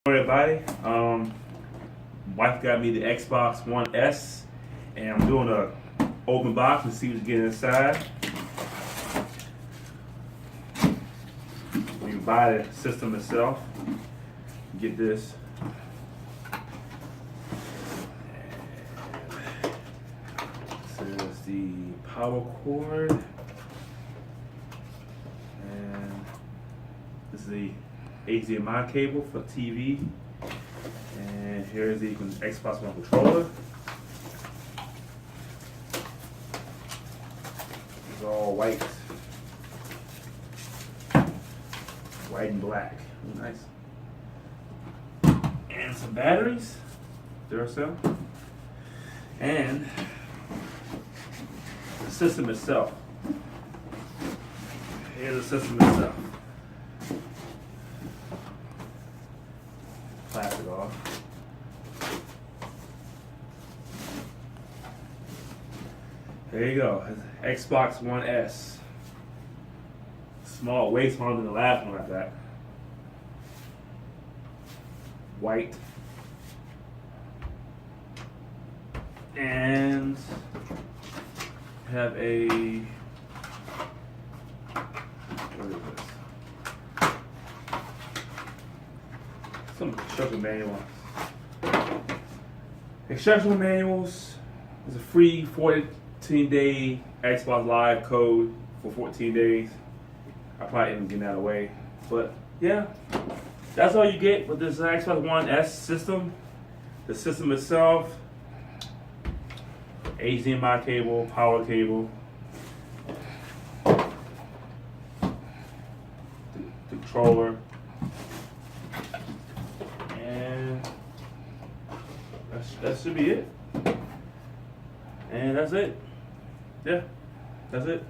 Everybody, wife got me the Xbox One S, and I'm doing a open box to see what's getting inside. When you buy the system itself, you get this. This is the power cord, and this is the HDMI cable for TV, and here's the Xbox One controller. It's all white and black. Nice. And some batteries, Duracell, and the system itself. Here's the system itself. Plastic off. There you go. Xbox One S. Small, way smaller than the last one like that. White. And have a, what is this? Some instruction manual. Instructional manuals. There's a free 14-day Xbox Live code for 14 days. I probably didn't get that away, but yeah, that's all you get with this Xbox One S system. The system itself, HDMI cable, power cable, the controller, and that should be it. And that's it. Yeah, that's it.